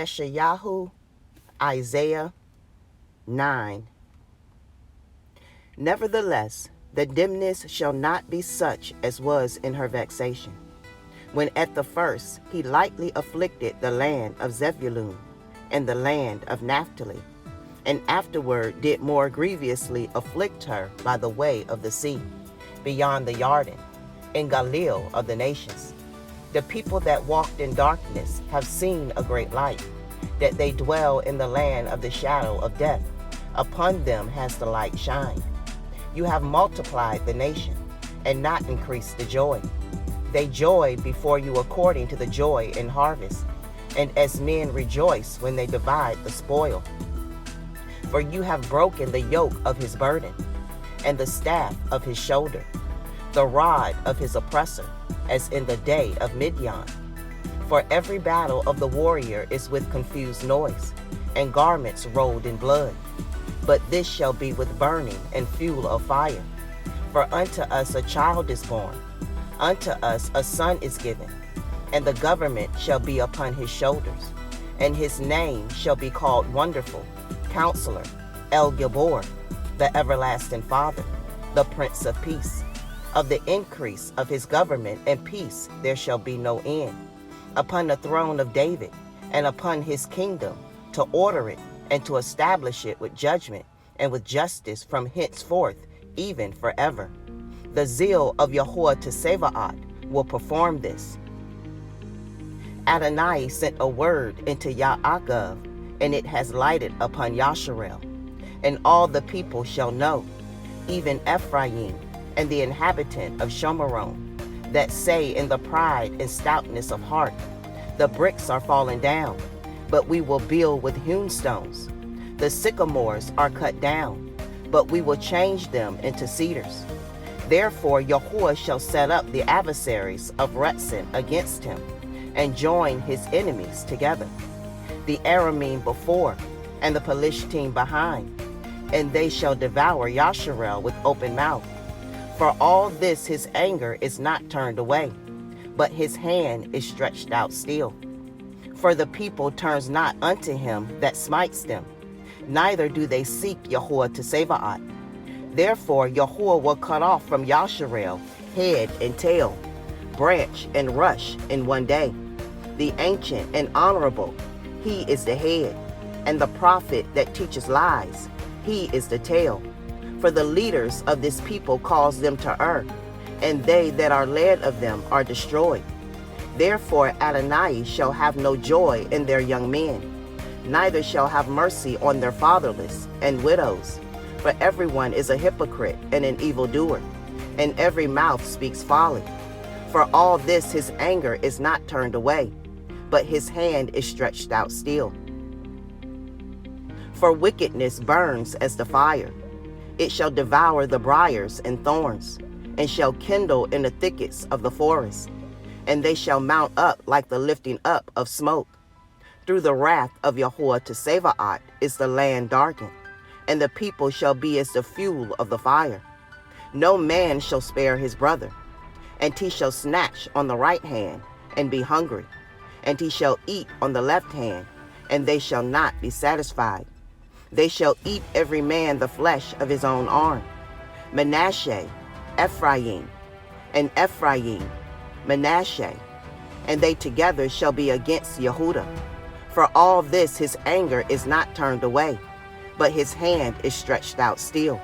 YESHA'YAHU, Isaiah 9. Nevertheless, the dimness shall not be such as was in her vexation, when at the first he lightly afflicted the land of Zebulun and the land of Naphtali, and afterward did more grievously afflict her by the way of the sea, beyond the Jordan, in Galil of the nations. The people that walked in darkness have seen a great light, that they dwell in the land of the shadow of death. Upon them has the light shined. You have multiplied the nation, and not increased the joy. They joy before you according to the joy in harvest, and as men rejoice when they divide the spoil. For you have broken the yoke of his burden, and the staff of his shoulder, the rod of his oppressor, as in the day of Midian. For every battle of the warrior is with confused noise, and garments rolled in blood. But this shall be with burning and fuel of fire. For unto us a child is born, unto us a son is given, and the government shall be upon his shoulders. And his name shall be called Wonderful, Counselor, El-Gibor, the Everlasting Father, the Prince of Peace. Of the increase of his government and peace there shall be no end, upon the throne of David, and upon his kingdom, to order it and to establish it with judgment and with justice from henceforth, even forever. The zeal of Yahuwah to Sabaoth will perform this. Adonai sent a word into Yaakov, and it has lighted upon Yasharel. And all the people shall know, even Ephraim, and the inhabitant of Shomeron, that say in the pride and stoutness of heart, the bricks are fallen down, but we will build with hewn stones. The sycamores are cut down, but we will change them into cedars. Therefore Yahuwah shall set up the adversaries of Retzin against him, and join his enemies together, the Aramim before, and the Pelishtim behind, and they shall devour Yasharel with open mouth. For all this his anger is not turned away, but his hand is stretched out still. For the people turns not unto him that smites them, neither do they seek Yahuwah to Sabaoth. Therefore Yahuwah will cut off from Yasharel head and tail, branch and rush in one day. The ancient and honorable, he is the head, and the prophet that teaches lies, he is the tail. For the leaders of this people cause them to err, and they that are led of them are destroyed. Therefore Adonai shall have no joy in their young men, neither shall have mercy on their fatherless and widows. For everyone is a hypocrite and an evildoer, and every mouth speaks folly. For all this his anger is not turned away, but his hand is stretched out still. For wickedness burns as the fire. It shall devour the briars and thorns, and shall kindle in the thickets of the forest. And they shall mount up like the lifting up of smoke. Through the wrath of Yahuwah to Sabaoth is the land darkened, and the people shall be as the fuel of the fire. No man shall spare his brother, and he shall snatch on the right hand and be hungry, and he shall eat on the left hand, and they shall not be satisfied. They shall eat every man the flesh of his own arm. Manasseh, Ephraim, and Ephraim, Manasseh, and they together shall be against Yehudah. For all this his anger is not turned away, but his hand is stretched out still.